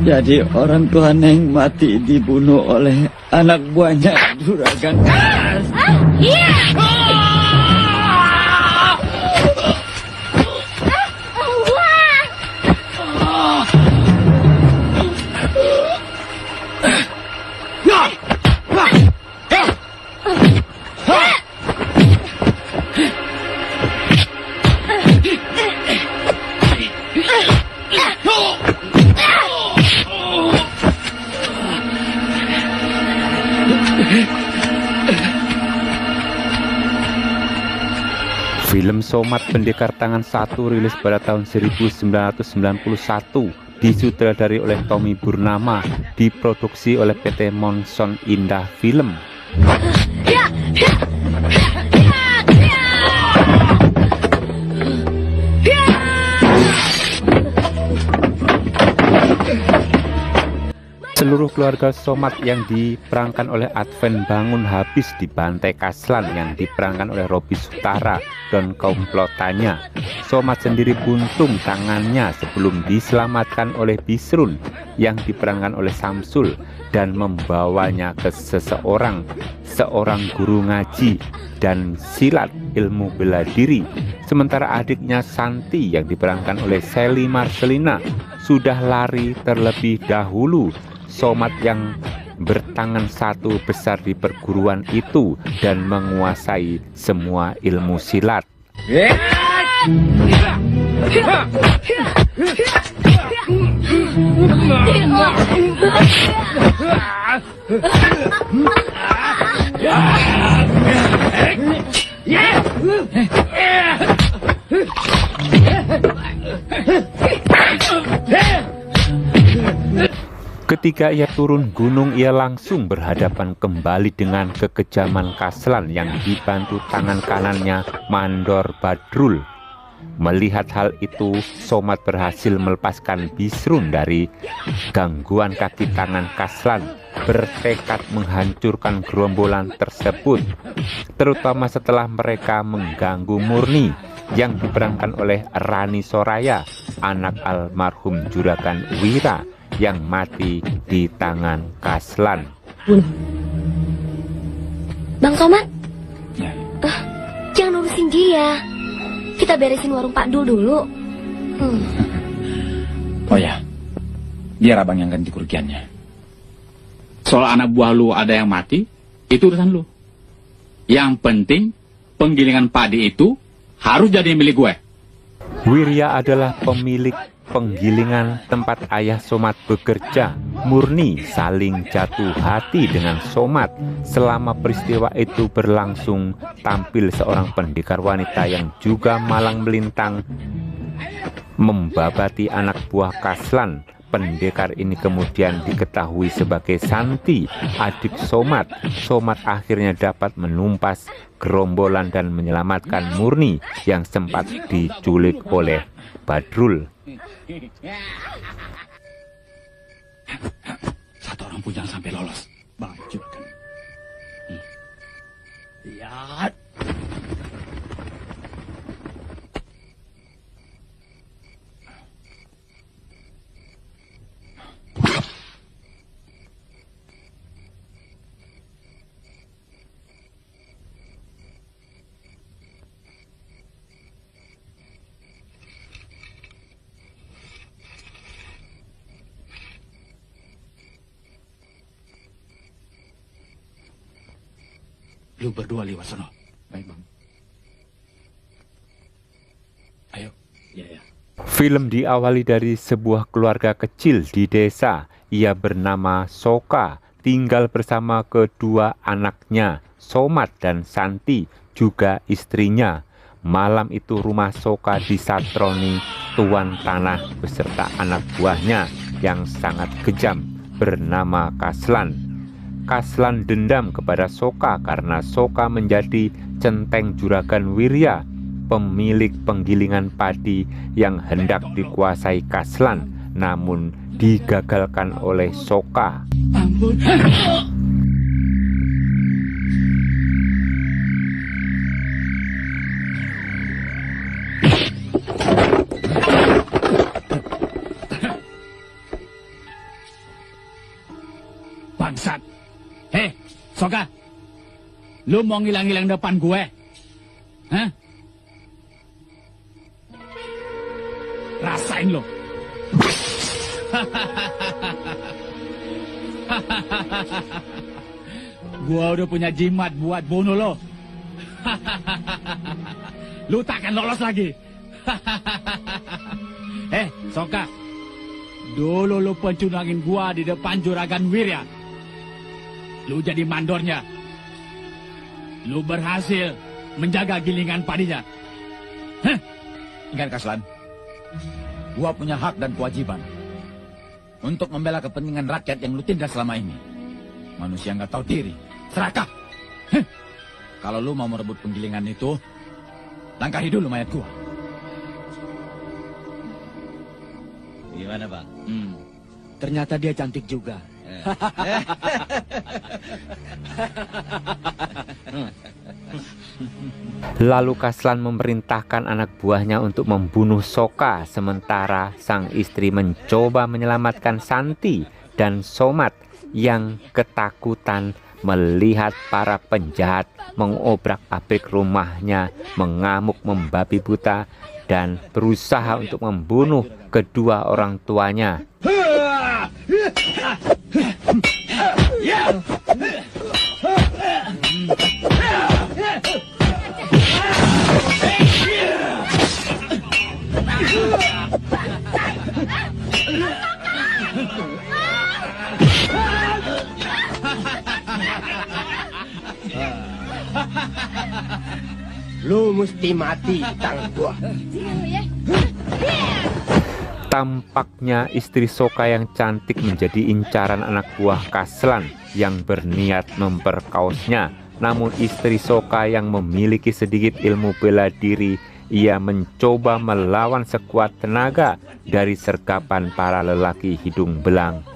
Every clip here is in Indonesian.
Jadi orang tua Neng mati dibunuh oleh anak buahnya Juragan. Film Somat Pendekar Tangan Satu rilis pada tahun 1991, disutradari oleh Tommy Purnama, diproduksi oleh PT Monson Indah Film. Seluruh keluarga Somat yang diperankan oleh Advent Bangun habis dibantai Kaslan yang diperankan oleh Robi Sutara dan komplotannya. Somat sendiri buntung tangannya sebelum diselamatkan oleh Bisrun yang diperankan oleh Samsul dan membawanya ke seorang guru ngaji dan silat ilmu bela diri. Sementara adiknya Santi yang diperankan oleh Sally Marcelina sudah lari terlebih dahulu. Somat yang bertangan satu besar di perguruan itu dan menguasai semua ilmu silat. Ketika ia turun gunung, ia langsung berhadapan kembali dengan kekejaman Kaslan yang dibantu tangan kanannya Mandor Badrul. Melihat hal itu, Somat berhasil melepaskan Bisrun dari gangguan kaki tangan Kaslan, bertekad menghancurkan gerombolan tersebut, terutama setelah mereka mengganggu Murni yang diperankan oleh Rani Soraya, anak almarhum Juragan Wira yang mati di tangan Kaslan. Bang Somat, jangan urusin dia. Kita beresin warung Pak Dul dulu. Oh ya, biar abang yang ganti kerugiannya. Soal anak buah lu ada yang mati, itu urusan lu. Yang penting, penggilingan padi itu harus jadi milik gue. Wirya adalah pemilik penggilingan tempat ayah Somat bekerja. Murni saling jatuh hati dengan Somat. Selama peristiwa itu berlangsung, tampil seorang pendekar wanita yang juga malang melintang membabati anak buah Kaslan. Pendekar ini kemudian diketahui sebagai Santi, adik Somat. Somat akhirnya dapat menumpas gerombolan dan menyelamatkan Murni yang sempat diculik oleh Badrul. Satu orang pun jangan sampai lolos. Hancurkan. Lihat. Lu berdua lewat sana. Baik, Bang. Ayo. Ya. Film diawali dari sebuah keluarga kecil di desa. Ia bernama Soka, tinggal bersama kedua anaknya, Somat dan Santi, juga istrinya. Malam itu rumah Soka disatroni tuan tanah beserta anak buahnya yang sangat kejam bernama Kaslan. Kaslan dendam kepada Soka karena Soka menjadi centeng Juragan Wirya, pemilik penggilingan padi yang hendak dikuasai Kaslan, namun digagalkan oleh Soka. Ampun. Bangsat. Hei, Soka. Lu mau ngilang-ngilang depan gue? Hah? Rasain lo. Gua udah punya jimat buat bunuh lo. Lu takkan lolos lagi. Soka. Dulu lu pencunangin gua di depan Juragan Wirya. Lu jadi mandornya. Lu berhasil menjaga gilingan padinya. Hah? Ingat Kaslan, gua punya hak dan kewajiban untuk membela kepentingan rakyat yang lu tindas selama ini. Manusia nggak tahu diri, serakah. Kalau lu mau merebut penggilingan itu, langkahi dulu mayat gua. Gimana, Pak? Ternyata dia cantik juga. Lalu Kaslan memerintahkan anak buahnya untuk membunuh Soka, sementara sang istri mencoba menyelamatkan Santi dan Somat yang ketakutan melihat para penjahat mengobrak-abrik rumahnya, mengamuk membabi buta, dan berusaha untuk membunuh kedua orang tuanya. Lu mesti mati di tangan gua. Tampaknya istri Soka yang cantik menjadi incaran anak buah Kaslan yang berniat memperkaosnya. Namun istri Soka yang memiliki sedikit ilmu bela diri, ia mencoba melawan sekuat tenaga dari sergapan para lelaki hidung belang,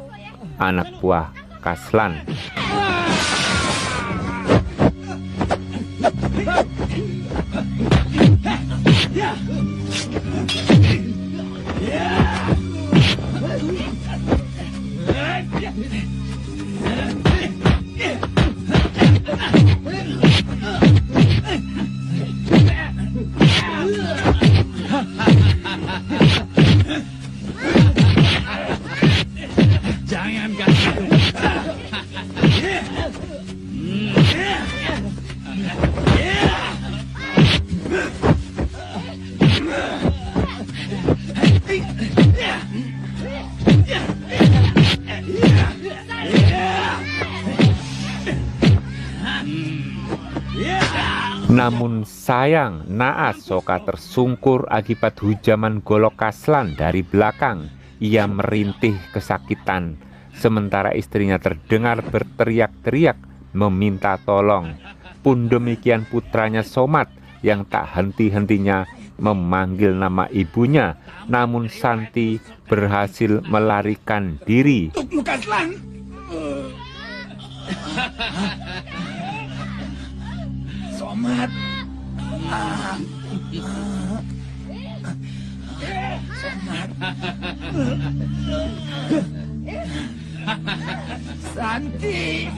anak buah Kaslan. Jangan kasih itu. Namun sayang, naas Soka tersungkur akibat hujaman golok Kaslan dari belakang. Ia merintih kesakitan, sementara istrinya terdengar berteriak-teriak meminta tolong. Pun demikian putranya Somat yang tak henti-hentinya memanggil nama ibunya, namun Santi berhasil melarikan diri. Lu Kaslan. Somat. Santi.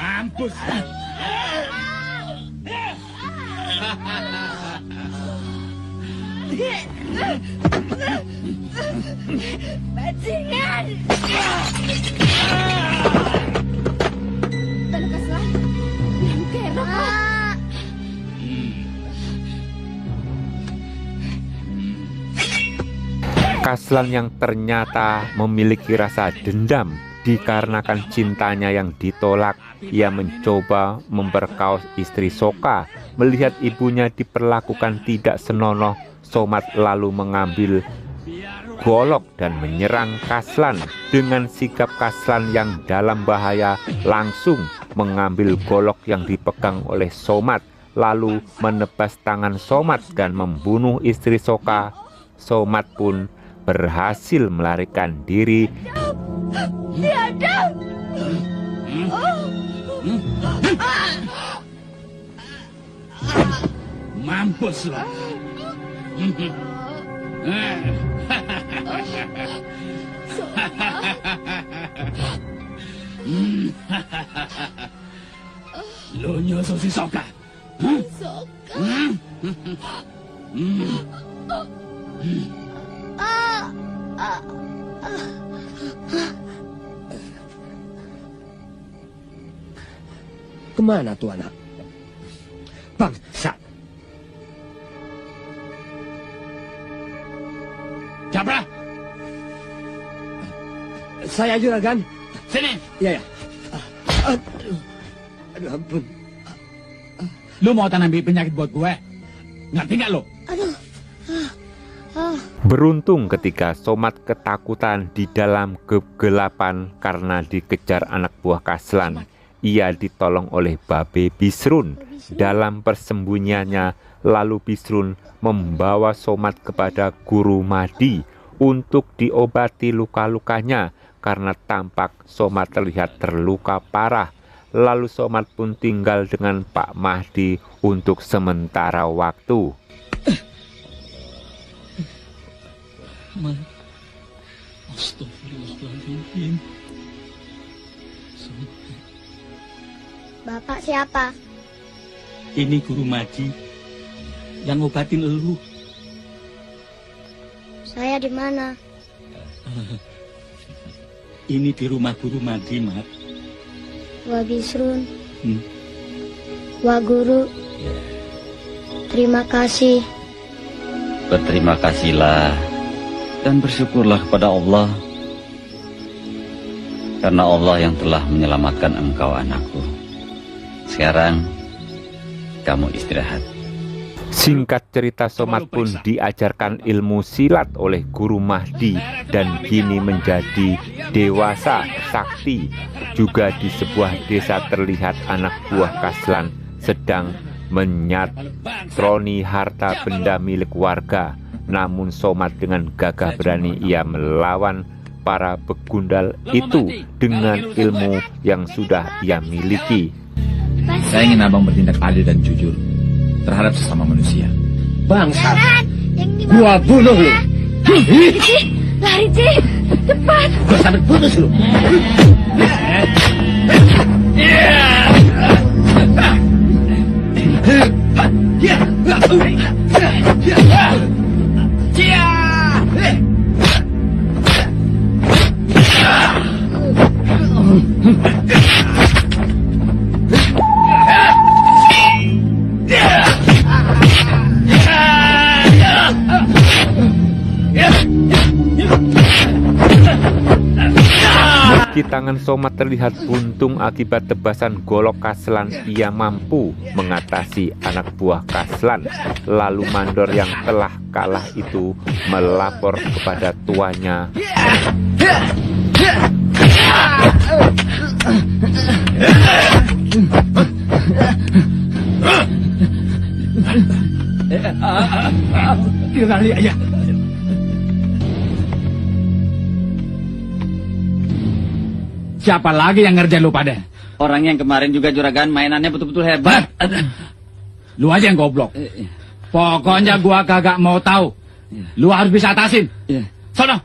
Mampus. Bajingan! Tanah Kaslan, yang kerok lah. Kaslan yang ternyata memiliki rasa dendam dikarenakan cintanya yang ditolak, ia mencoba memperkaos istri Soka. Melihat ibunya diperlakukan tidak senonoh, Somat lalu mengambil golok dan menyerang Kaslan. Dengan sigap Kaslan yang dalam bahaya langsung mengambil golok yang dipegang oleh Somad, lalu menebas tangan Somad dan membunuh istri Soka. Somad pun berhasil melarikan diri. Mampus lo. Lo nyusul si Soka. Kemana tuh anak? Bangsa. Capra, Saya Juragan. sini. Ya, ya. Aduh, ampun. Lu mau tanam bibit penyakit buat gue? Ngerti nggak lo? Beruntung ketika Somad ketakutan di dalam kegelapan karena dikejar anak buah Kaslan, ia ditolong oleh Babe Bisrun. Dalam persembunyiannya, lalu Bisrun membawa Somad kepada Guru Mahdi untuk diobati luka-lukanya karena tampak Somad terlihat terluka parah. Lalu Somad pun tinggal dengan Pak Mahdi untuk sementara waktu. Astagfirullahaladzim. Bapak siapa? Ini Guru Mahdi yang ngobatin elu. Saya di mana? Ini di rumah Guru Mahdi, Mat. Wah Bisrun. Wah Guru. Terima kasih. Berterima kasihlah dan bersyukurlah kepada Allah, karena Allah yang telah menyelamatkan engkau, anakku. Sekarang kamu istirahat. Singkat cerita, Somad pun diajarkan ilmu silat oleh Guru Mahdi dan kini menjadi dewasa sakti. Juga di sebuah desa terlihat anak buah Kaslan sedang menyatroni harta benda milik warga. Namun Somad dengan gagah berani ia melawan para begundal itu dengan ilmu yang sudah ia miliki. Saya ingin abang bertindak adil dan jujur terhadap sesama manusia. Bangsa. Yang di Gua bunuh lu. Lari, Ci. Cepat. Gua sampai putus lu. Meski tangan Somad terlihat buntung akibat tebasan golok Kaslan, ia mampu mengatasi anak buah Kaslan. Lalu mandor yang telah kalah itu melapor kepada tuannya. Ayah. Siapa lagi yang ngerjain lu pada? Orang yang kemarin juga juragan mainannya betul-betul hebat. Lu aja yang goblok. Pokoknya gua kagak mau tahu. Lu harus bisa atasin. Sono.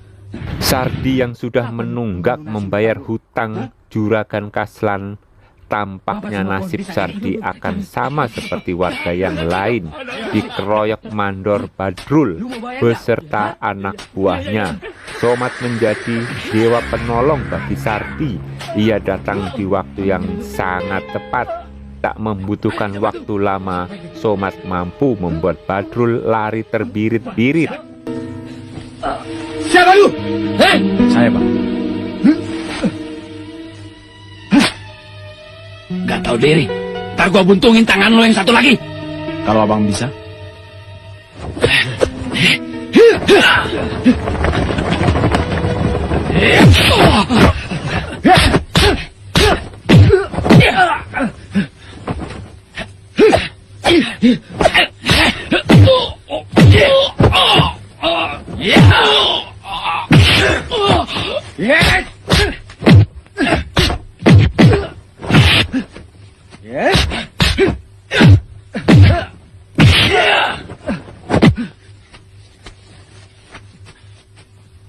Sardi yang sudah menunggak membayar hutang juragan Kaslan, tampaknya nasib Sardi akan sama seperti warga yang lain, dikeroyok mandor Badrul beserta anak buahnya. Somad menjadi dewa penolong bagi Sardi. Ia datang di waktu yang sangat tepat. Tak membutuhkan waktu lama, Somad mampu membuat Badrul lari terbirit-birit. Siapa lu? Saya, Bang. Gak tahu diri. Ntar gua buntungin tangan lo yang satu lagi. Kalau abang bisa.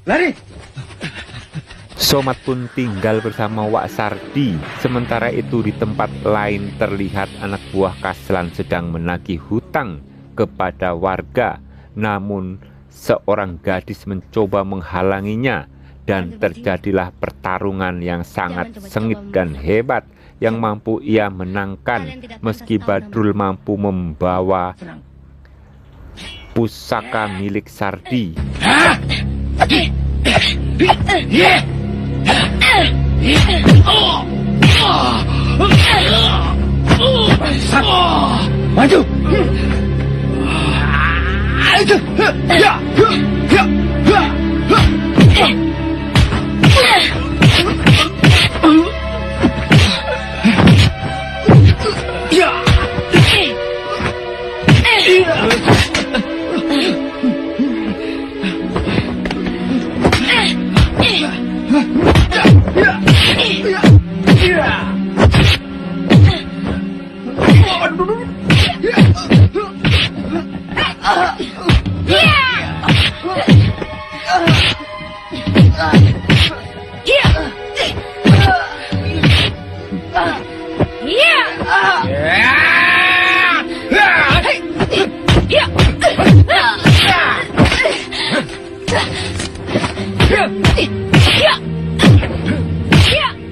Lari! Somat pun tinggal bersama Wak Sardi. Sementara itu di tempat lain terlihat anak buah Kaslan sedang menagih hutang kepada warga. Namun seorang gadis mencoba menghalanginya dan terjadilah pertarungan yang sangat sengit dan hebat yang mampu ia menangkan meski Badrul mampu membawa pusaka milik Sardi. Maju!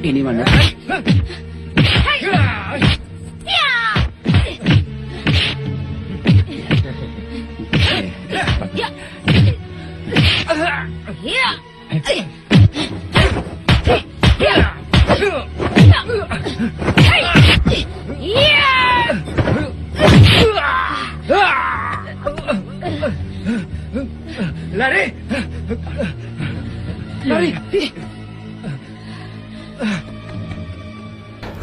Ini mana? Lari! Lari!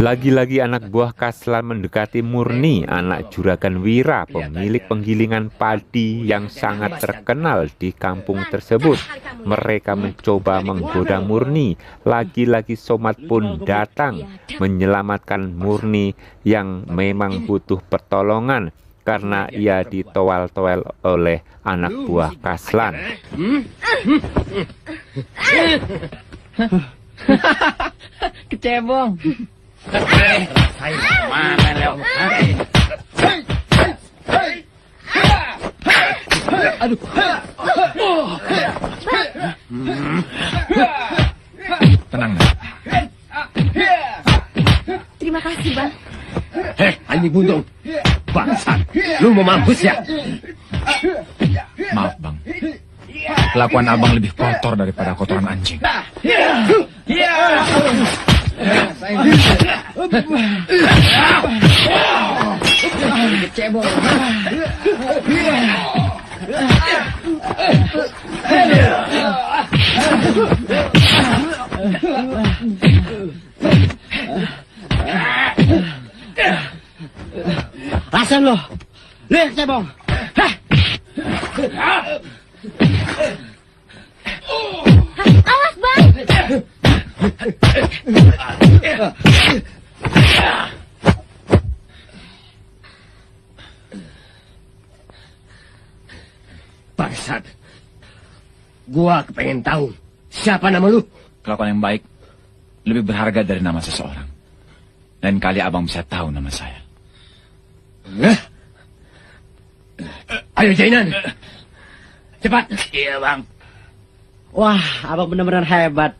Lagi-lagi anak buah Kaslan mendekati Murni, anak juragan Wira, pemilik penggilingan padi yang sangat terkenal di kampung tersebut. Mereka mencoba menggoda Murni. Lagi-lagi Somat pun datang menyelamatkan Murni yang memang butuh pertolongan karena ia ditowel-towel oleh anak buah Kaslan. Kecebong. Mana Leo? Aduh! Tenang, Nak. Terima kasih, Bang. Anjing buntung! Bangsat! Lu mau mampus ya? Maaf, Bang. Kelakuan abang lebih kotor daripada kotoran anjing. Kecebong. Rasain lo! Lihat cebong! Awas, Bang. Bangsat! Gua kepengen tahu siapa nama lu? Kelakuan yang baik lebih berharga dari nama seseorang. Lain kali abang bisa tahu nama saya. Ayo Jainan! Cepat! Iya bang. Wah, abang benar-benar hebat.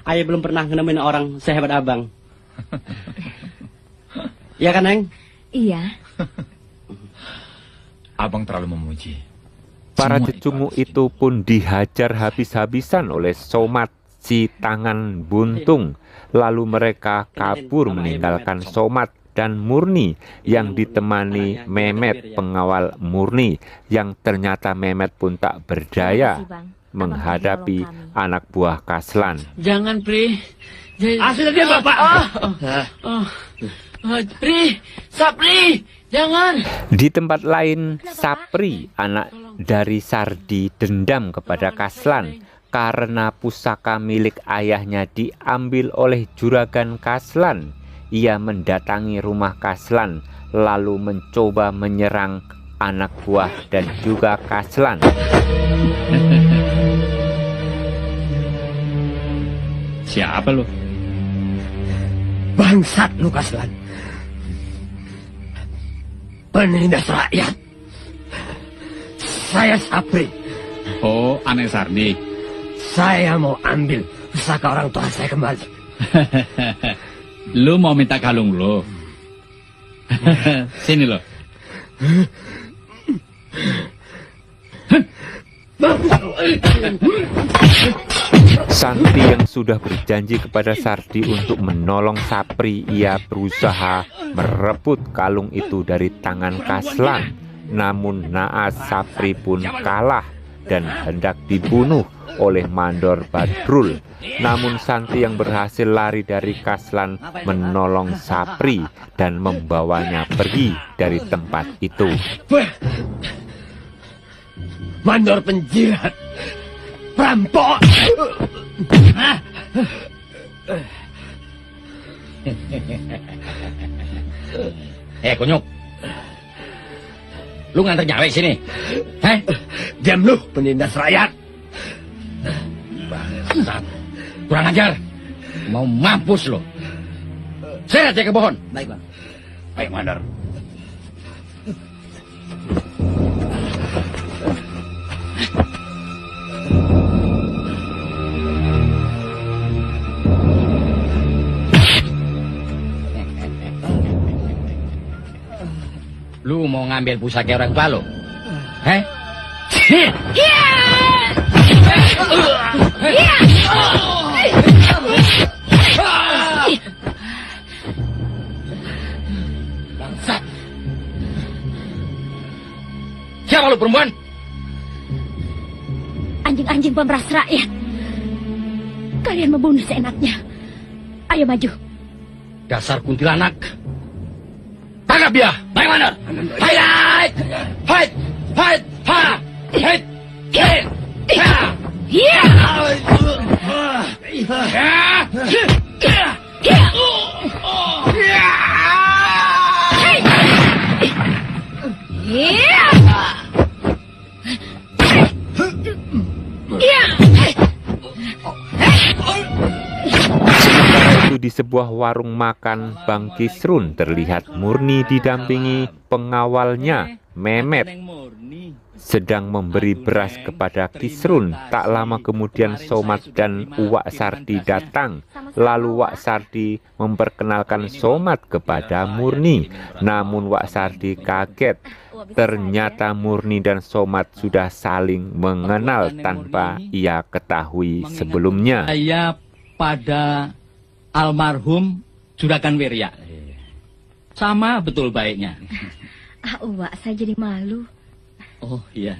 Ayah belum pernah nemuin orang sehebat abang. Iya kan, Neng? Iya. Abang terlalu memuji. Para Semua cecumu asli. itu pun dihajar habis-habisan oleh Somat si tangan buntung. Lalu mereka kabur meninggalkan Somat dan Murni yang ditemani Memet, pengawal Murni, yang ternyata Memet pun tak berdaya. Terima kasih, Bang. menghadapi anak buah Kaslan. Jangan, Pri. Asli dia Bapak. Pri, Sapri, jangan. Di tempat lain, Sapri, anak dari Sardi, dendam kepada Kaslan karena pusaka milik ayahnya diambil oleh juragan Kaslan. Ia mendatangi rumah Kaslan lalu mencoba menyerang anak buah dan juga Kaslan. Siapa lo? Bangsat lu Kaslan. Penindas rakyat. Saya Sapri. Oh, aneh Sardi. Saya mau ambil pusaka orang tua saya kembali. Lu mau minta kalung lo? Sini lo. Santi yang sudah berjanji kepada Sardi untuk menolong Sapri, ia berusaha merebut kalung itu dari tangan Kaslan. Namun naas Sapri pun kalah dan hendak dibunuh oleh Mandor Badrul. Namun Santi yang berhasil lari dari Kaslan menolong Sapri dan membawanya pergi dari tempat itu. Mandor penjilat, perampok. Kunyuk. Lu nganter nyawa sini. Diam lu, penindas rakyat. Bangsat. Kurang ajar. Mau mampus lo. Seret dia ke pohon. Baik, Bang. Baik, Mandor. Lu mau ngambil pusaka orang tua lo? Bangsat. Siapa lu perempuan? Anjing-anjing pemeras rakyat. Kalian membunuh seenaknya. Ayo maju. Dasar kuntilanak. Tangkap dia. Baik, Mandor. Hai. Ha. Hei. Itu di sebuah warung makan Bang Kisrun terlihat Murni didampingi pengawalnya Memet sedang memberi beras kepada Kisrun. Tak lama kemudian Somat dan Uwak Sardi datang. Lalu Wak Sardi memperkenalkan Somat kepada Murni. Namun Wak Sardi kaget. Ternyata Murni dan Somat sudah saling mengenal tanpa ia ketahui sebelumnya. Saya pada almarhum Juragan Wirya. Sama betul baiknya. Uwak, saya jadi malu. Oh iya,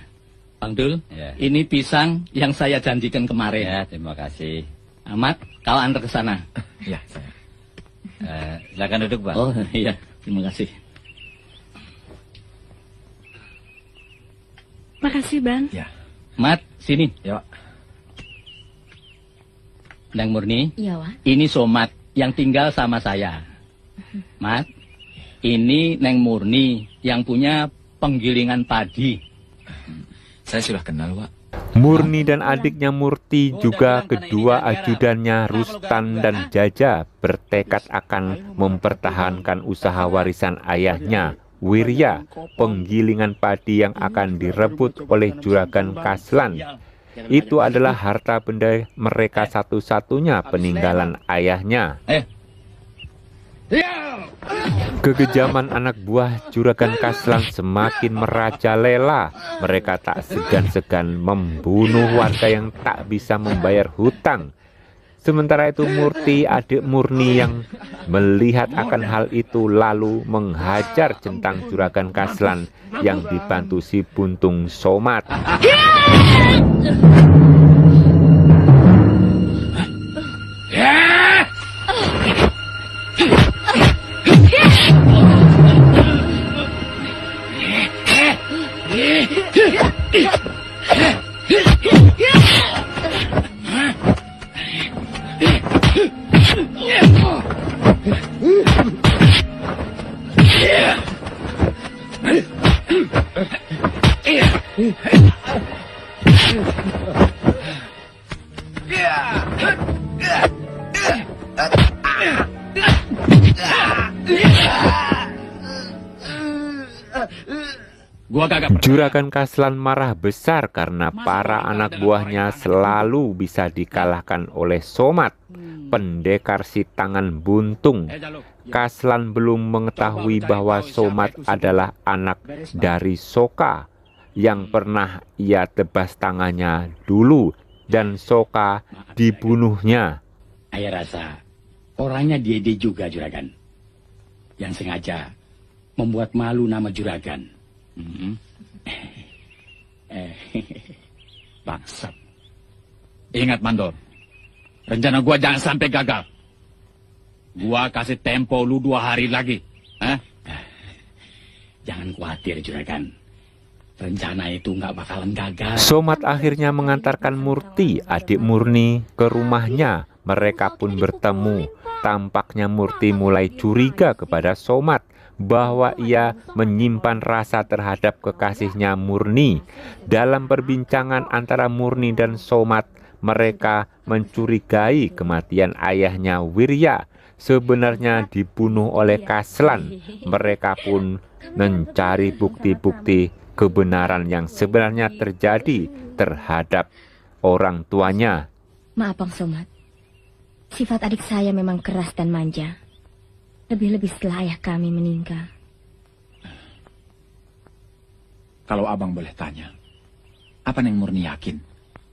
Bang Dul, Ya. ini pisang yang saya janjikan kemarin. Ya, terima kasih. Amat, kau antar ke sana. Ya, saya. Silakan duduk, Bang. Oh iya, terima kasih. Makasih, Bang. Ya. Mat, sini. Ya, Pak. Neng Murni, Iya, Wak. ini Somat yang tinggal sama saya. Mat, ini Neng Murni yang punya penggilingan padi. Saya sudah kenal, Pak. Murni dan adiknya Murti juga kedua ajudannya Rustan dan Jaja bertekad akan mempertahankan usaha warisan ayahnya Wirya, penggilingan padi yang akan direbut oleh Juragan Kaslan. Itu adalah harta benda mereka satu-satunya peninggalan ayahnya. Kekejaman anak buah Juragan Kaslan semakin merajalela. Mereka tak segan-segan membunuh warga yang tak bisa membayar hutang. Sementara itu Murti, adik Murni yang melihat akan hal itu lalu menghajar centang Juragan Kaslan yang dibantu si Buntung Somat. Gua kagak pernah. Juragan Kaslan marah besar karena para anak buahnya selalu bisa dikalahkan oleh Somat, pendekar si tangan buntung. Jaluk. Kaslan belum mengetahui bahwa Somat adalah anak dari Soka yang pernah ia tebas tangannya dulu dan Soka dibunuhnya. Ayah rasa orangnya dia juga juragan. Yang sengaja membuat malu nama juragan. Bangsat. Ingat Mandor, rencana gua jangan sampai gagal. Gua kasih tempo lu 2 hari lagi. Jangan khawatir juragan. Rencana itu nggak bakalan gagal. Somat akhirnya mengantarkan Murti, adik Murni, ke rumahnya. Mereka pun bertemu. Tampaknya Murti mulai curiga kepada Somat bahwa ia menyimpan rasa terhadap kekasihnya Murni. Dalam perbincangan antara Murni dan Somat, mereka mencurigai kematian ayahnya Wirya sebenarnya dibunuh oleh Kaslan. Mereka pun mencari bukti-bukti kebenaran yang sebenarnya terjadi terhadap orang tuanya. Maaf Bang Somat, sifat adik saya memang keras dan manja. Lebih-lebih setelah ayah kami meninggal. Kalau abang boleh tanya, apa Neng Murni yakin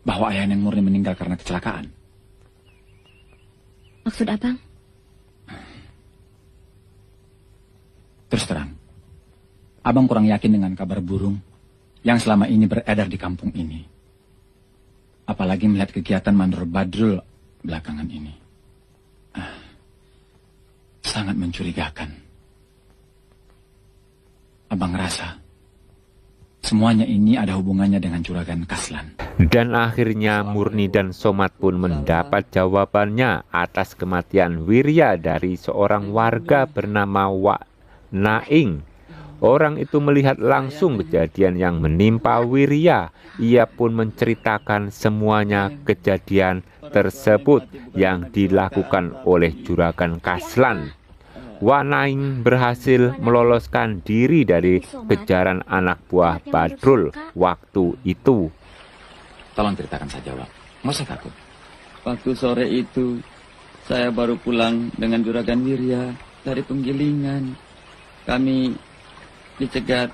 bahwa ayah Neng Murni meninggal karena kecelakaan? Maksud abang? Terus terang, abang kurang yakin dengan kabar burung yang selama ini beredar di kampung ini. Apalagi melihat kegiatan Mandor Badrul belakangan ini. Sangat mencurigakan. Abang rasa semuanya ini ada hubungannya dengan juragan Kaslan. Dan akhirnya Murni dan Somat pun mendapat jawabannya atas kematian Wirya dari seorang warga bernama Wak Naing. Orang itu melihat langsung kejadian yang menimpa Wirya. Ia pun menceritakan semuanya kejadian tersebut yang dilakukan oleh juragan Kaslan. Wak Naing berhasil meloloskan diri dari kejaran anak buah Badrul waktu itu. Tolong ceritakan saja, Wak. Nggak usah takut. Waktu sore itu, saya baru pulang dengan juragan Wirya dari penggilingan. Kami dicegat.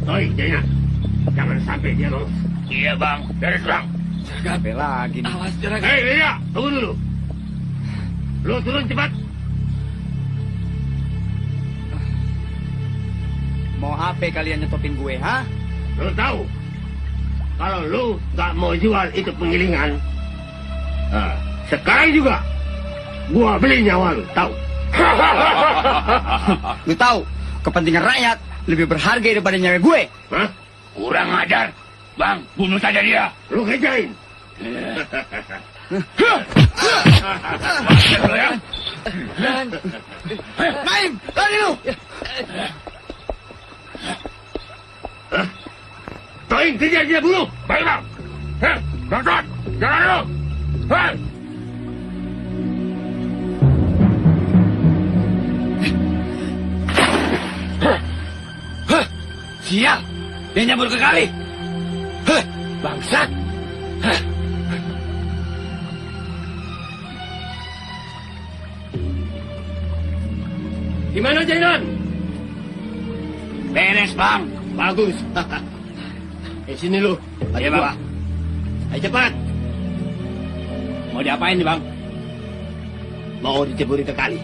Oi, Dena. Jangan sampai dia lolos. Iya, Bang. Beres, Bang. Apa lagi nih? Awas juragan. Hei, Wirya, tunggu dulu. Lu turun cepat. Mau apa kalian nyetopin gue, ha? Lu tahu, kalau lu gak mau jual itu penggilingan, sekarang juga gua beli nyawa lu, tahu? Lu tahu, kepentingan rakyat lebih berharga daripada nyawa gue. Hah? Kurang ajar. Bang, bunuh saja dia. Lu kerjain. Naim, lari lu! Toin, kejar dia bunuh. Baik, Bang. Bangkot, jangan lu. Siap, dia nyambur ke kali. Bangsat. Gimana, Jainan? Beres bang. Bagus. Sini lu. Iya bang. Ayo cepat. Mau diapain nih bang? Mau diceburi ke kali.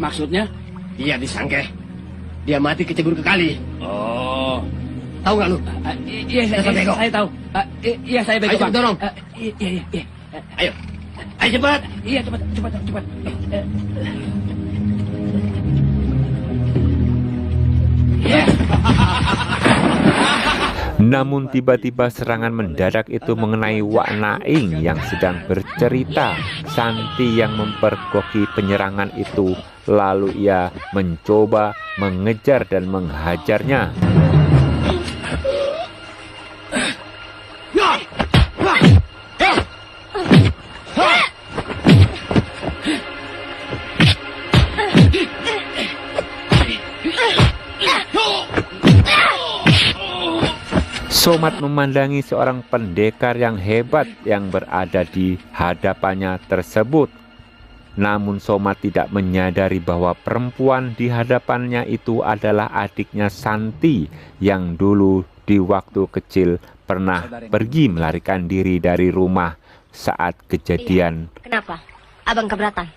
Maksudnya? Iya, disangke. Dia mati kecebur ke kali. Oh. Tahu nggak lu? Iya, saya tahu. Iya, saya bego Ayo, bang. dorong. Iya. Ayo. Ayo cepat. Iya, cepat. Namun tiba-tiba serangan mendadak itu mengenai Wak Naing yang sedang bercerita. Santi yang mempergoki penyerangan itu, lalu ia mencoba mengejar dan menghajarnya. Somat memandangi seorang pendekar yang hebat yang berada di hadapannya tersebut. Namun Somat tidak menyadari bahwa perempuan di hadapannya itu adalah adiknya Santi yang dulu di waktu kecil pernah pergi melarikan diri dari rumah saat kejadian. Kenapa? Abang keberatan?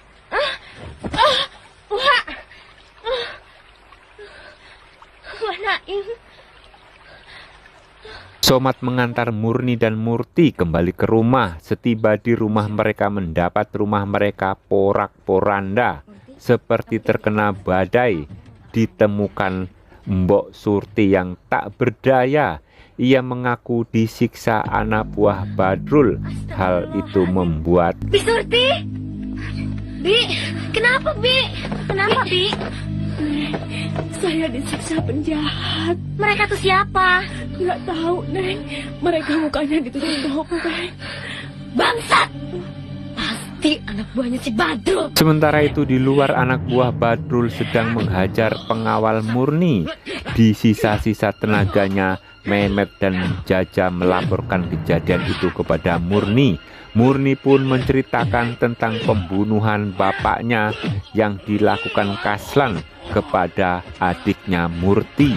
Wah, Naim. Somat mengantar Murni dan Murti kembali ke rumah. Setiba di rumah mereka mendapat rumah mereka porak-poranda seperti terkena badai. Ditemukan Mbok Surti yang tak berdaya. Ia mengaku disiksa anak buah Badrul. Hal itu membuat Bi Surti? Bi, kenapa Bi? Kenapa Bi? Saya disiksa penjahat. Mereka tuh siapa? Nggak tahu, Neng. Mereka mukanya ditutup topeng. Bangsat! Pasti anak buahnya si Badrul. Sementara itu di luar anak buah Badrul sedang menghajar pengawal Murni. Di sisa-sisa tenaganya, Mehmet dan Jaja melaporkan kejadian itu kepada Murni. Murni pun menceritakan tentang pembunuhan bapaknya yang dilakukan Kaslan kepada adiknya Murti.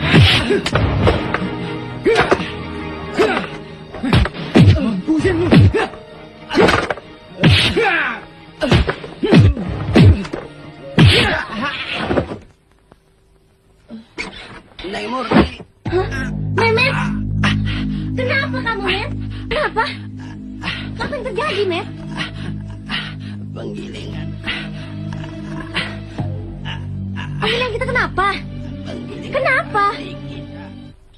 Neng Murti. Mehmet! Kenapa kamu, Met? Kenapa? Apa yang terjadi, Met? Penggilingan. Panggilan kita kenapa? Kenapa?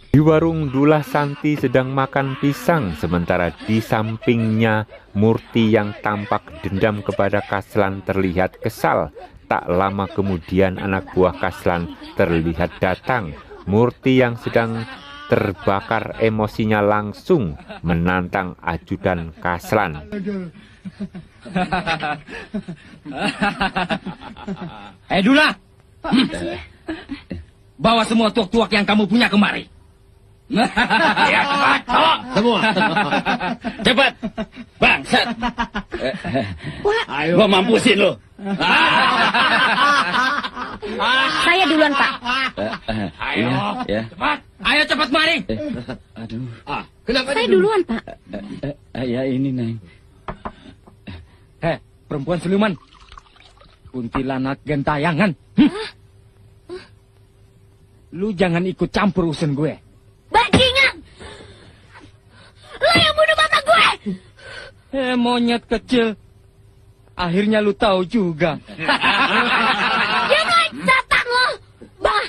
Di warung Dullah Santi sedang makan pisang, sementara di sampingnya Murti yang tampak dendam kepada Kaslan terlihat kesal. Tak lama kemudian anak buah Kaslan terlihat datang. Murti yang sedang terbakar emosinya langsung menantang ajudan Kaslan. Dullah! Bawa semua tuak-tuak yang kamu punya kemari. Ya, cepat, bawa semua. Cepat, bangsat. Gua mampusin lo. Saya duluan, Pak. Ayo, ya. cepat. Ayo cepat mari. Aduh. Kenapa Saya duluan, Pak. Ya ini, Neng. Perempuan siluman. Kuntilanak gentayangan. Lu jangan ikut campur urusan gue. Bajingan! Lo yang bunuh bapak gue! Monyet kecil. Akhirnya lu tahu juga. Jangan datang lo! Bah!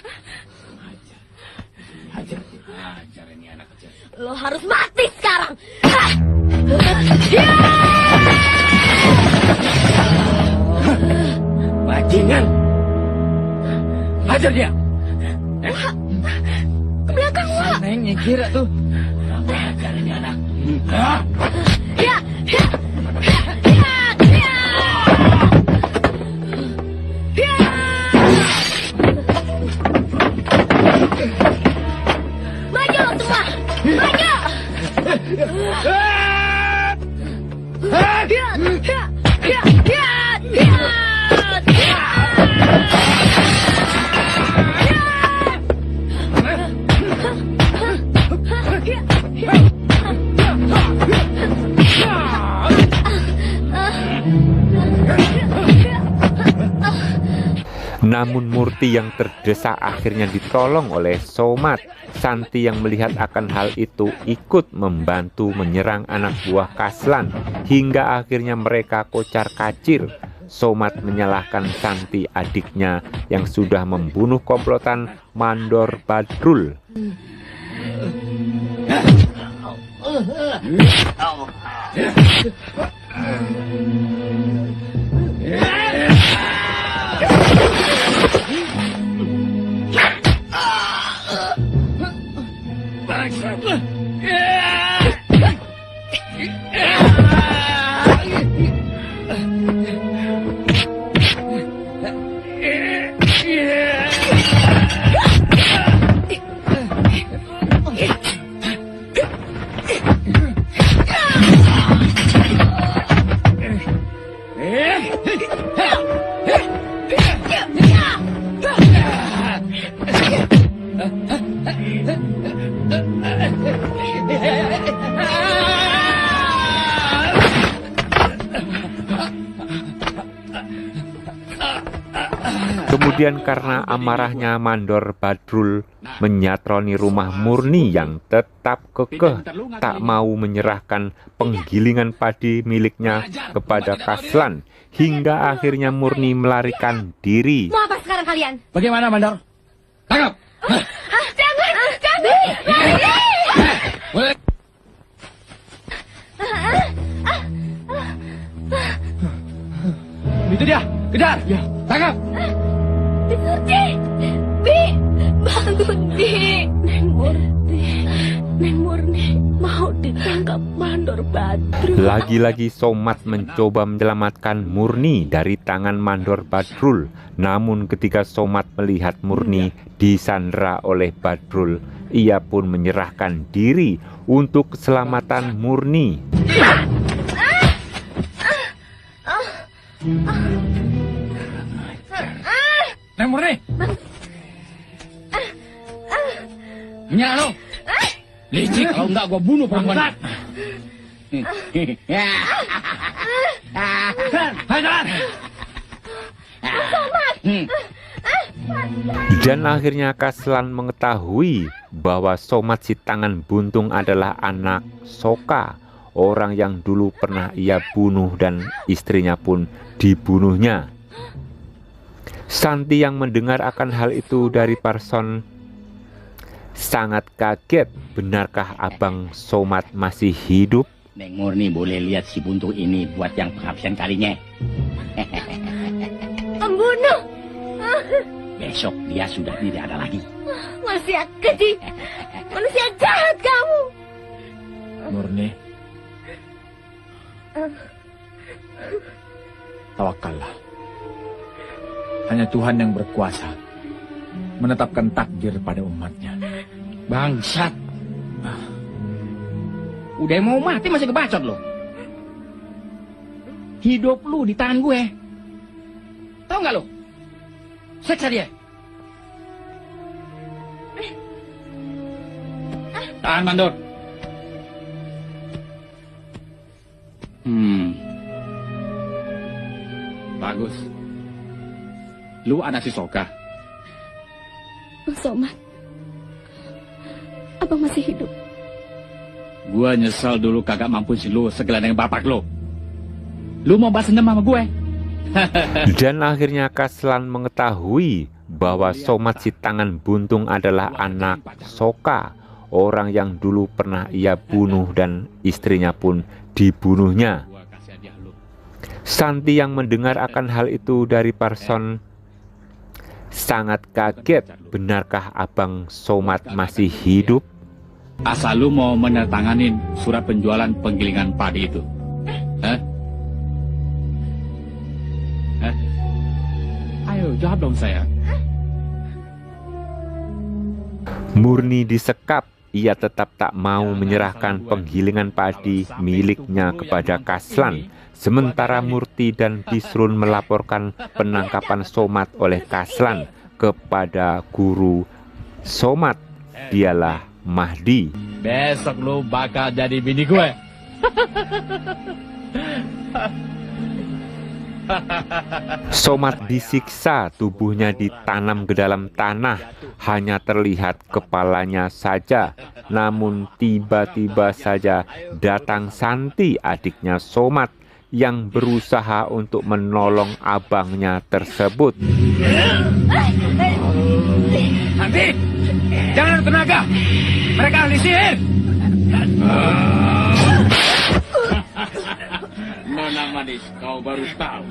Lo harus mati sekarang! Bajingan. Hajar dia. Ke belakang lo! Neng kira tuh. Hajar ini anak. Ya! Ya! Ya! Ya! Ya! Maju lo semua! Maju! Ya! Ya! Ya! Ya! Ya! Namun Murti yang terdesak akhirnya ditolong oleh Somat. Santi yang melihat akan hal itu ikut membantu menyerang anak buah Kaslan hingga akhirnya mereka kocar-kacir. Somat menyalahkan Santi adiknya yang sudah membunuh komplotan Mandor Badrul. Kemudian karena amarahnya Mandor Badrul menyatroni rumah Murni yang tetap kekeh tak mau menyerahkan penggilingan padi miliknya kepada Kaslan, hingga akhirnya Murni melarikan diri. Mau apa sekarang kalian? Bagaimana, Mandor? Tangkap! Jangan! Boleh. Itu dia! Kejar! Ya. Tangkap! Surti! Bi! Bangun, Bi! Neng Murni mau ditangkap Mandor Badrul. Lagi-lagi Somat mencoba menyelamatkan Murni dari tangan Mandor Badrul. Namun ketika Somat melihat Murni disandera oleh Badrul, ia pun menyerahkan diri untuk keselamatan Murni. Neng Murni! Menyerah lo! Licik, kalau enggak gua bunuh perempuan. Hai, jalan! Dan akhirnya Kaslan mengetahui bahwa Somat si tangan buntung adalah anak Soka, orang yang dulu pernah ia bunuh dan istrinya pun dibunuhnya. Santi yang mendengar akan hal itu dari Parson sangat kaget. Benarkah Abang Somat masih hidup? Neng Murni boleh lihat si buntung ini buat yang penghabisan kalinya. Pembunuh! Besok dia sudah tidak ada lagi. Manusia keji! Manusia jahat kamu! Murni, tawakallah. Hanya Tuhan yang berkuasa menetapkan takdir pada umatnya. Bangsat! Udah mau mati masih kebacot lo. Hidup lu di tangan gue. Tahu nggak lo? Seksa dia. Tahan, Mandor. Bagus. Lu anak si Soka. Bang Somat, abang masih hidup. Gua nyesel dulu kagak mampu si lu segala dengan bapak lu. Lu mau balas dendam sama gue? Dan akhirnya Kaslan mengetahui bahwa Somat si tangan buntung adalah anak Soka, orang yang dulu pernah ia bunuh dan istrinya pun dibunuhnya. Santi yang mendengar akan hal itu dari Parson sangat kaget. Benarkah Abang Somat masih hidup? Asal lu mau menandatanganin surat penjualan penggilingan padi itu. Hah? Hah? Ayo jawab dong saya. Murni disekap. Ia tetap tak mau menyerahkan penggilingan padi miliknya kepada Kaslan. Sementara Murti dan Bisrun melaporkan penangkapan Somat oleh Kaslan kepada guru Somat. Dialah Mahdi. Besok lu bakal jadi bini gue. Somat disiksa, tubuhnya ditanam ke dalam tanah, hanya terlihat kepalanya saja. Namun tiba-tiba saja datang Santi, adiknya Somat, yang berusaha untuk menolong abangnya tersebut. Santi! Jangan tenaga! Mereka ahli sihir! Nona manis, kau baru tahu.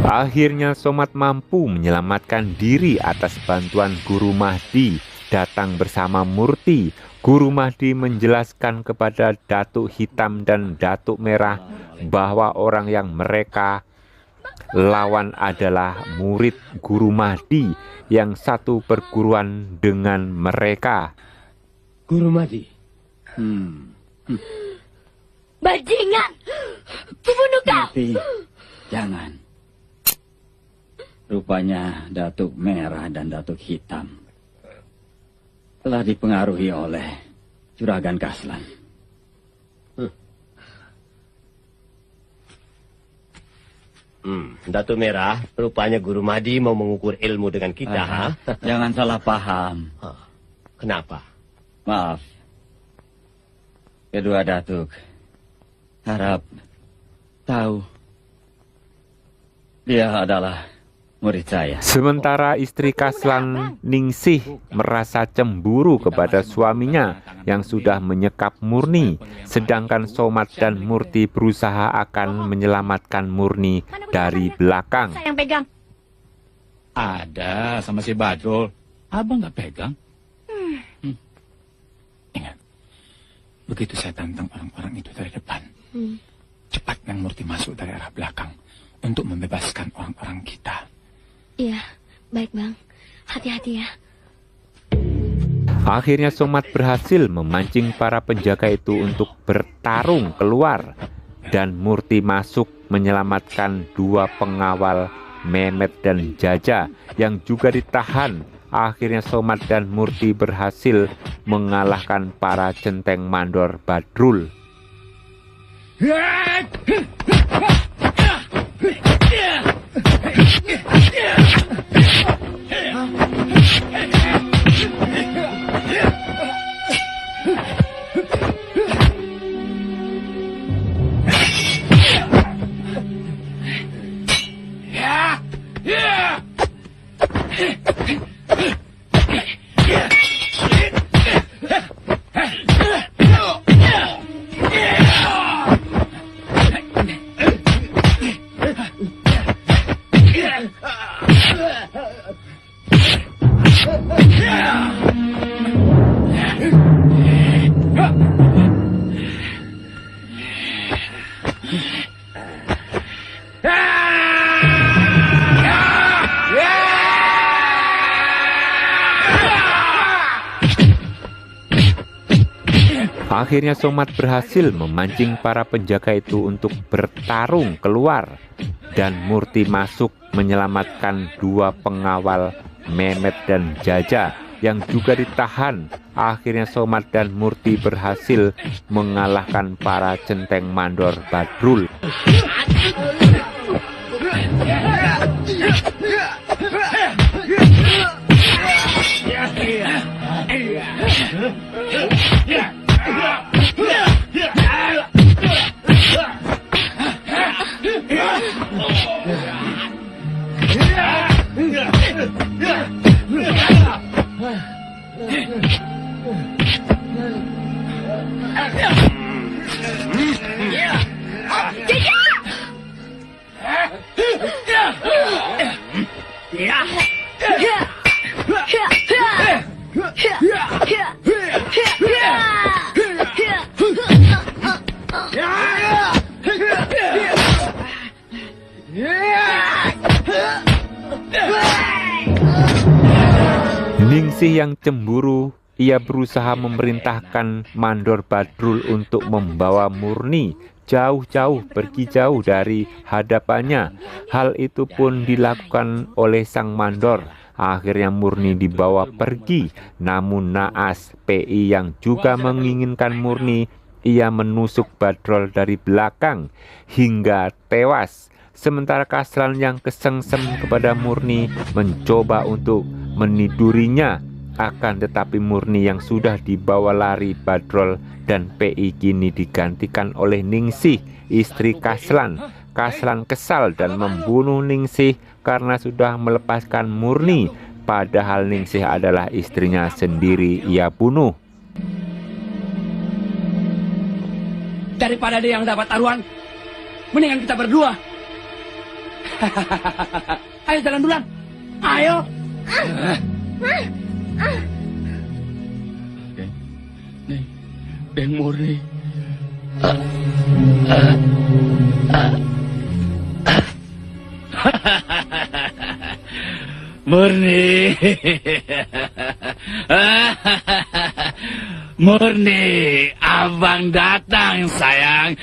Akhirnya Somat mampu menyelamatkan diri atas bantuan Guru Mahdi. Datang bersama Murti, Guru Mahdi menjelaskan kepada Datuk Hitam dan Datuk Merah bahwa orang yang mereka Lawan adalah murid Guru Mahdi yang satu perguruan dengan mereka. Guru Mahdi. Bajingan! Kubunuh kau! Tapi jangan. Rupanya Datuk Merah dan Datuk Hitam telah dipengaruhi oleh Juragan Kaslan. Datuk Merah, rupanya Guru Mahdi mau mengukur ilmu dengan kita, ha? Jangan salah paham. Kenapa? Maaf. Kedua Datuk harap tahu dia adalah murid saya. Sementara istri Kaslan, Ningsih, merasa cemburu kepada suaminya yang sudah menyekap Murni, sedangkan Somat dan Murti berusaha akan menyelamatkan Murni dari belakang. Saya yang pegang. Ada sama si Badrul. Abang nggak pegang. Ingat, begitu saya tantang orang-orang itu dari depan, cepat Nang Murti masuk dari arah belakang untuk membebaskan orang-orang kita. Iya, baik bang. Hati-hati ya. Akhirnya Somat berhasil memancing para penjaga itu untuk bertarung keluar, dan Murti masuk menyelamatkan dua pengawal, Mehmet dan Jaja, yang juga ditahan. Akhirnya Somat dan Murti berhasil mengalahkan para centeng mandor Badrul. Akhirnya Somat berhasil memancing para penjaga itu untuk bertarung keluar, dan Murti masuk menyelamatkan dua pengawal, Mehmet dan Jaja, yang juga ditahan. Akhirnya Somat dan Murti berhasil mengalahkan para centeng mandor Badrul. Ningsih yang cemburu, ia berusaha memerintahkan mandor Badrul untuk membawa Murni jauh-jauh, pergi jauh dari hadapannya. Hal itu pun dilakukan oleh sang mandor. Akhirnya Murni dibawa pergi, namun naas PI yang juga menginginkan Murni, ia menusuk Badrul dari belakang hingga tewas. Sementara Kaslan yang kesengsem kepada Murni mencoba untuk menidurinya, akan tetapi Murni yang sudah dibawa lari Badrul dan PI kini digantikan oleh Ningsih, istri Kaslan. Kaslan kesal dan membunuh Ningsih karena sudah melepaskan Murni, padahal Ningsih adalah istrinya sendiri ia bunuh. Daripada dia yang dapat taruhan, mendingan kita berdua. Ayo jalan duluan. Ayo. Deng Murni. Murni. Murni, abang datang sayang.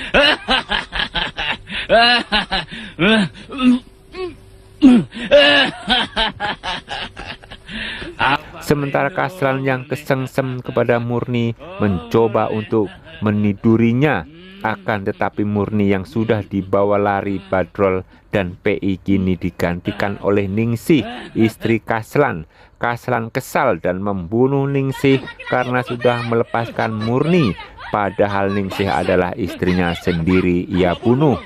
Sementara Kaslan yang kesengsem kepada Murni mencoba untuk menidurinya, akan tetapi Murni yang sudah dibawa lari Badrol dan PI kini digantikan oleh Ningsih, istri Kaslan. Kaslan kesal dan membunuh Ningsih karena sudah melepaskan Murni, padahal Ningsih adalah istrinya sendiri ia bunuh.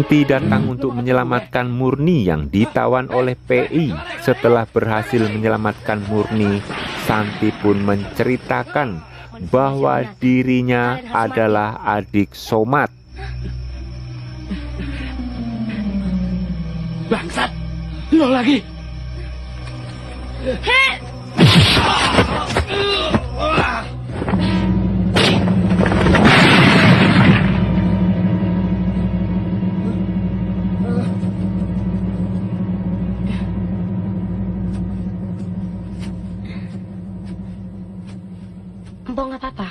Santi datang untuk menyelamatkan Murni yang ditawan oleh PI. Setelah berhasil menyelamatkan Murni, Santi pun menceritakan bahwa dirinya adalah adik Somat. Bangsat, lo lagi. Mbok nggak apa-apa?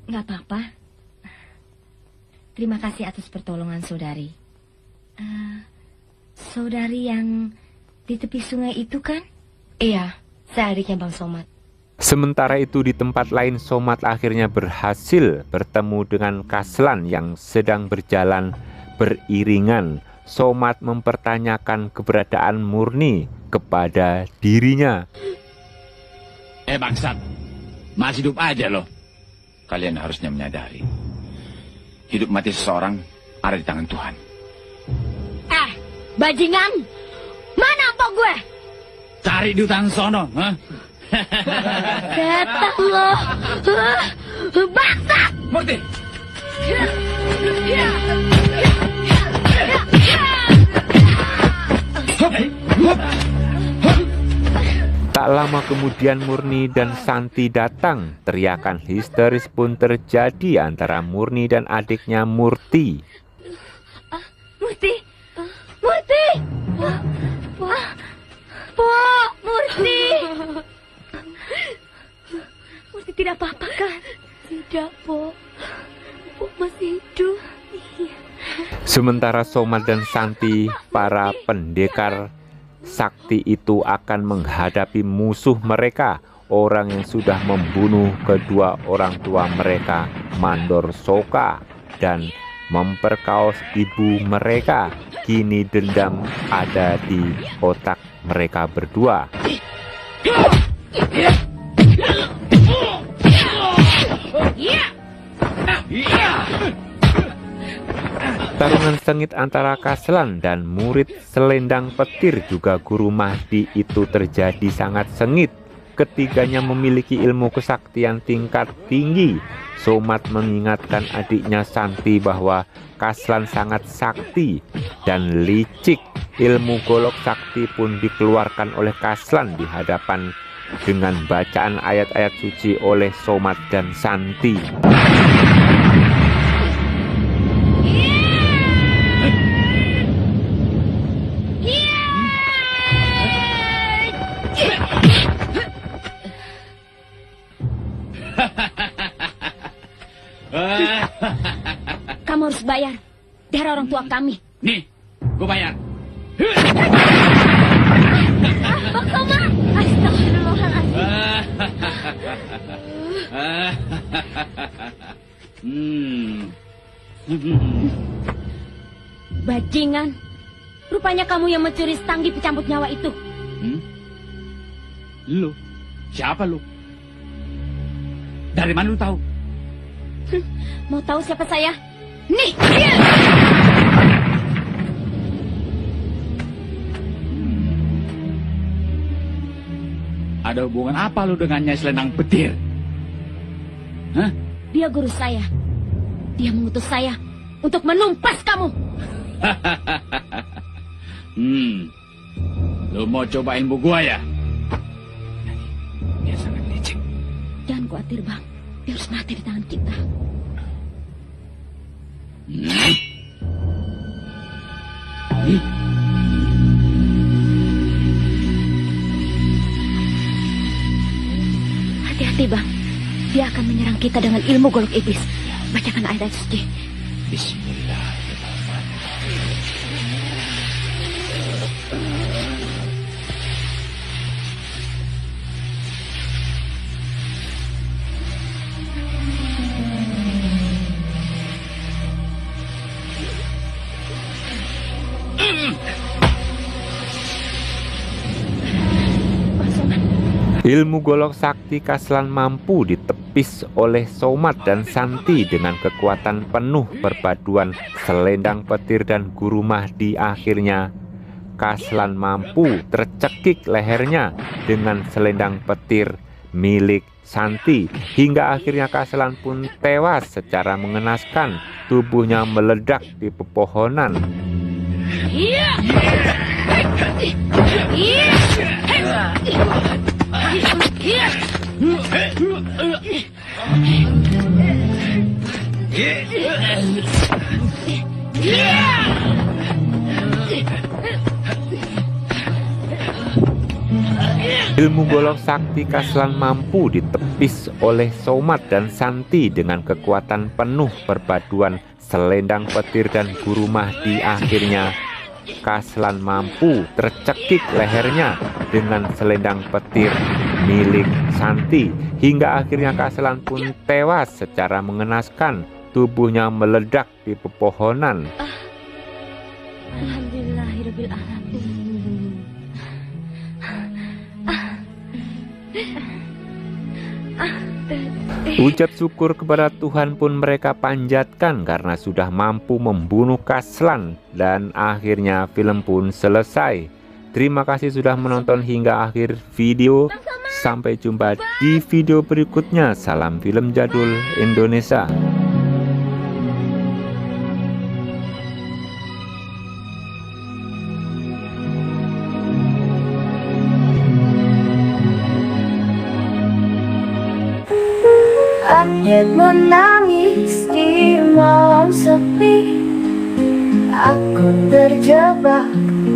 Nggak apa-apa. Terima kasih atas pertolongan saudari. Saudari yang di tepi sungai itu kan? Iya, saya adiknya Bang Somat. Sementara itu di tempat lain Somat akhirnya berhasil bertemu dengan Kaslan yang sedang berjalan beriringan. Somat mempertanyakan keberadaan Murni kepada dirinya. Bangsat, masih hidup aja loh. Kalian harusnya menyadari, hidup mati seseorang ada di tangan Tuhan. Bajingan, mana apa gue? Cari di hutan sono, Setan lo, bangsat! Murti. Tak lama kemudian Murni dan Santi datang. Teriakan histeris pun terjadi antara Murni dan adiknya Murti. Murti! Murti! Po! Murti! Murti tidak apa-apa kan? Tidak, Po. Po masih hidup. Sementara Somat dan Santi, para pendekar sakti itu akan menghadapi musuh mereka, orang yang sudah membunuh kedua orang tua mereka, Mandor Soka, dan memperkaos ibu mereka. Kini dendam ada di otak mereka berdua. Tarungan sengit antara Kaslan dan murid selendang petir juga Guru Mahdi itu terjadi sangat sengit. Ketiganya memiliki ilmu kesaktian tingkat tinggi. Somat mengingatkan adiknya Santi bahwa Kaslan sangat sakti dan licik. Ilmu golok sakti pun dikeluarkan oleh Kaslan di hadapan dengan bacaan ayat-ayat suci oleh Somat dan Santi. Kamu harus bayar darah orang tua kami. Nih, gue bayar. Bang Somat! Astagfirullahaladzim. Bajingan, rupanya kamu yang mencuri stanggi pencambut nyawa itu. Lu? Siapa lu? Dari mana lu tahu? Mau tahu siapa saya? Nih! Ada hubungan apa lu dengan Nyai Selendang Petir? Hah? Dia guru saya. Dia mengutus saya untuk menumpas kamu. Lu mau coba ilmu gua ya? Dia sangat licik. Jangan khawatir, Bang. Dia harus mati di tangan kita. Hati-hati, Bang. Dia akan menyerang kita dengan ilmu golok iblis. Bacakan ayat suci. Ilmu golok sakti Kaslan mampu ditepis oleh Somat dan Santi dengan kekuatan penuh perpaduan selendang petir dan guru Mahdi. Akhirnya Kaslan mampu tercekik lehernya dengan selendang petir milik Santi, hingga akhirnya Kaslan pun tewas secara mengenaskan. Tubuhnya meledak di pepohonan. Ilmu golok sakti Kaslan mampu ditepis oleh Somat dan Santi dengan kekuatan penuh perpaduan selendang petir dan guru Mahdi. Akhirnya Kaslan mampu tercekik lehernya dengan selendang petir milik Santi, hingga akhirnya Kaslan pun tewas secara mengenaskan. Tubuhnya meledak di pepohonan. Alhamdulillahirabbil alamin. Ucap syukur kepada Tuhan pun mereka panjatkan karena sudah mampu membunuh Kaslan, dan akhirnya film pun selesai. Terima kasih sudah menonton hingga akhir video. Sampai jumpa di video berikutnya. Salam film jadul Indonesia. Langit menangis di malam sepi. Aku terjebak